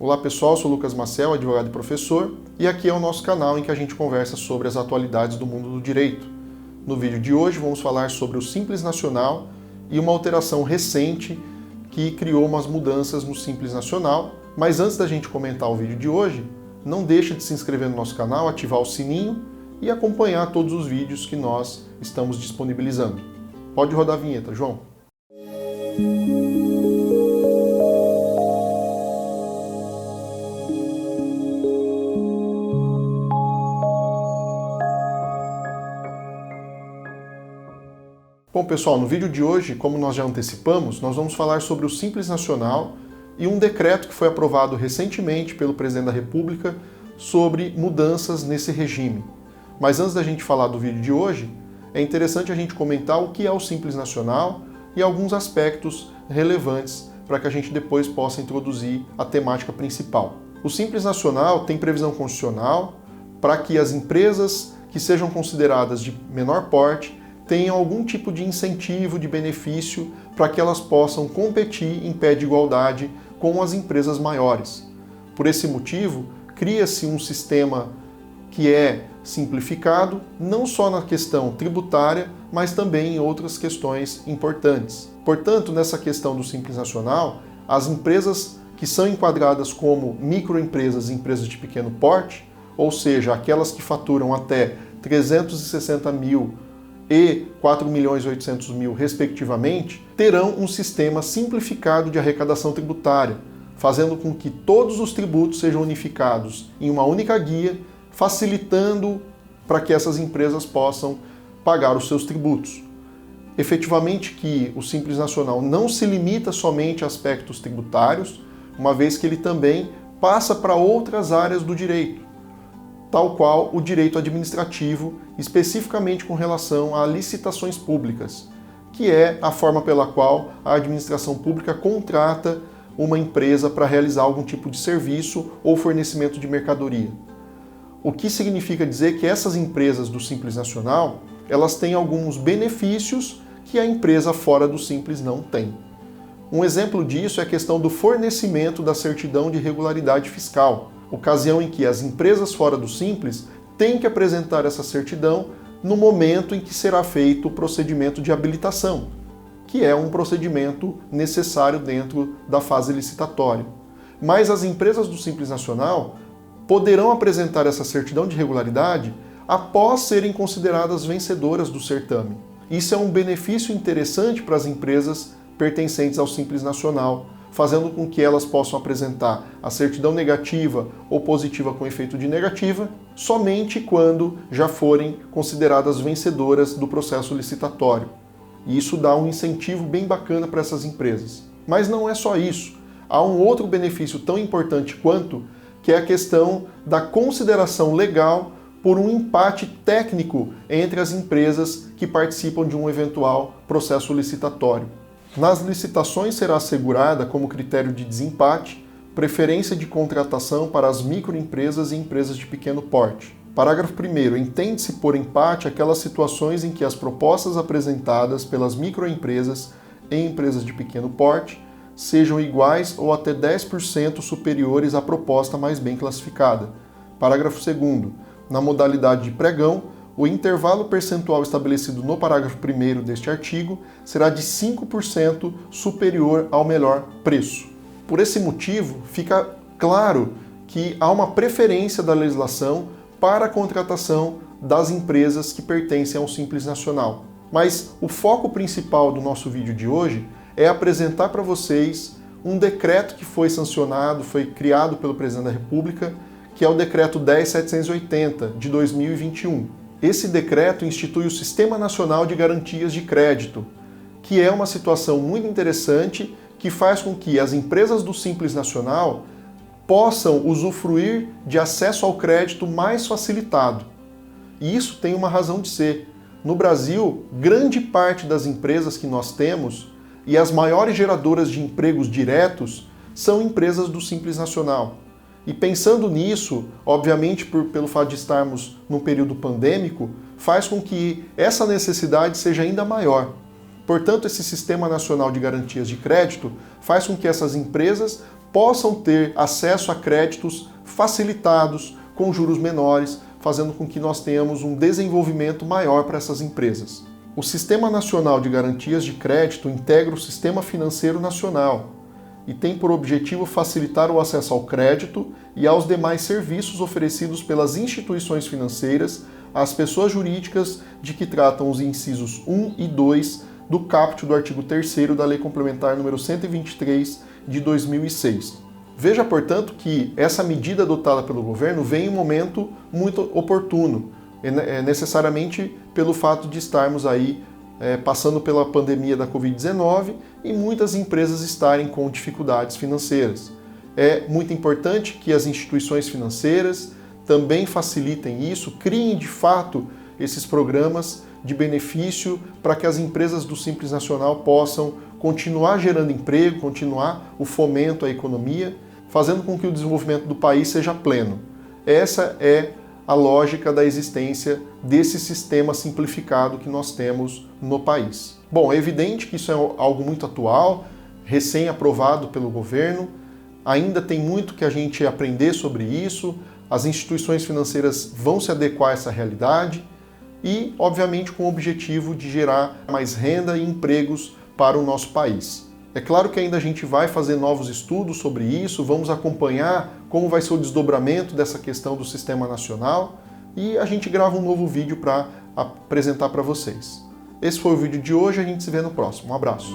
Olá pessoal, sou Lucas Maciel, advogado e professor, e aqui é o nosso canal em que a gente conversa sobre as atualidades do mundo do direito. No vídeo de hoje vamos falar sobre o Simples Nacional e uma alteração recente que criou umas mudanças no Simples Nacional. Mas antes da gente comentar o vídeo de hoje, não deixe de se inscrever no nosso canal, ativar o sininho e acompanhar todos os vídeos que nós estamos disponibilizando. Pode rodar a vinheta, João. Bom pessoal, no vídeo de hoje, como nós já antecipamos, nós vamos falar sobre o Simples Nacional e um decreto que foi aprovado recentemente pelo Presidente da República sobre mudanças nesse regime. Mas antes da gente falar do vídeo de hoje, é interessante a gente comentar o que é o Simples Nacional e alguns aspectos relevantes para que a gente depois possa introduzir a temática principal. O Simples Nacional tem previsão constitucional para que as empresas que sejam consideradas de menor porte tenham algum tipo de incentivo, de benefício, para que elas possam competir em pé de igualdade com as empresas maiores. Por esse motivo, cria-se um sistema que é simplificado, não só na questão tributária, mas também em outras questões importantes. Portanto, nessa questão do Simples Nacional, as empresas que são enquadradas como microempresas e empresas de pequeno porte, ou seja, aquelas que faturam até 360 mil e 4.800.000, respectivamente, terão um sistema simplificado de arrecadação tributária, fazendo com que todos os tributos sejam unificados em uma única guia, facilitando para que essas empresas possam pagar os seus tributos. Efetivamente que o Simples Nacional não se limita somente a aspectos tributários, uma vez que ele também passa para outras áreas do direito, tal qual o direito administrativo, especificamente com relação a licitações públicas, que é a forma pela qual a administração pública contrata uma empresa para realizar algum tipo de serviço ou fornecimento de mercadoria. O que significa dizer que essas empresas do Simples Nacional, elas têm alguns benefícios que a empresa fora do Simples não tem. Um exemplo disso é a questão do fornecimento da certidão de regularidade fiscal, ocasião em que as empresas fora do Simples têm que apresentar essa certidão no momento em que será feito o procedimento de habilitação, que é um procedimento necessário dentro da fase licitatória. Mas as empresas do Simples Nacional poderão apresentar essa certidão de regularidade após serem consideradas vencedoras do certame. Isso é um benefício interessante para as empresas pertencentes ao Simples Nacional, fazendo com que elas possam apresentar a certidão negativa ou positiva com efeito de negativa somente quando já forem consideradas vencedoras do processo licitatório. E isso dá um incentivo bem bacana para essas empresas. Mas não é só isso. Há um outro benefício tão importante quanto, que é a questão da consideração legal por um empate técnico entre as empresas que participam de um eventual processo licitatório. Nas licitações será assegurada, como critério de desempate, preferência de contratação para as microempresas e empresas de pequeno porte. Parágrafo 1º. Entende-se por empate aquelas situações em que as propostas apresentadas pelas microempresas e empresas de pequeno porte sejam iguais ou até 10% superiores à proposta mais bem classificada. Parágrafo 2º. Na modalidade de pregão, o intervalo percentual estabelecido no parágrafo 1º deste artigo será de 5% superior ao melhor preço. Por esse motivo, fica claro que há uma preferência da legislação para a contratação das empresas que pertencem ao Simples Nacional. Mas o foco principal do nosso vídeo de hoje é apresentar para vocês um decreto que foi sancionado, foi criado pelo Presidente da República, que é o Decreto 10.780, de 2021. Esse decreto institui o Sistema Nacional de Garantias de Crédito, que é uma situação muito interessante que faz com que as empresas do Simples Nacional possam usufruir de acesso ao crédito mais facilitado. E isso tem uma razão de ser. No Brasil, grande parte das empresas que nós temos e as maiores geradoras de empregos diretos são empresas do Simples Nacional. E pensando nisso, obviamente pelo fato de estarmos num período pandêmico, faz com que essa necessidade seja ainda maior. Portanto, esse Sistema Nacional de Garantias de Crédito faz com que essas empresas possam ter acesso a créditos facilitados, com juros menores, fazendo com que nós tenhamos um desenvolvimento maior para essas empresas. O Sistema Nacional de Garantias de Crédito integra o Sistema Financeiro Nacional e tem por objetivo facilitar o acesso ao crédito e aos demais serviços oferecidos pelas instituições financeiras às pessoas jurídicas de que tratam os incisos 1 e 2 do caput do artigo 3º da Lei Complementar número 123 de 2006. Veja, portanto, que essa medida adotada pelo governo vem em um momento muito oportuno, necessariamente pelo fato de estarmos aí passando pela pandemia da Covid-19 e muitas empresas estarem com dificuldades financeiras. É muito importante que as instituições financeiras também facilitem isso, criem de fato esses programas de benefício para que as empresas do Simples Nacional possam continuar gerando emprego, continuar o fomento à economia, fazendo com que o desenvolvimento do país seja pleno. Essa é a lógica da existência desse sistema simplificado que nós temos no país. Bom, é evidente que isso é algo muito atual, recém-aprovado pelo governo, ainda tem muito que a gente aprender sobre isso, as instituições financeiras vão se adequar a essa realidade e, obviamente, com o objetivo de gerar mais renda e empregos para o nosso país. É claro que ainda a gente vai fazer novos estudos sobre isso, vamos acompanhar como vai ser o desdobramento dessa questão do Sistema Nacional e a gente grava um novo vídeo para apresentar para vocês. Esse foi o vídeo de hoje, a gente se vê no próximo. Um abraço!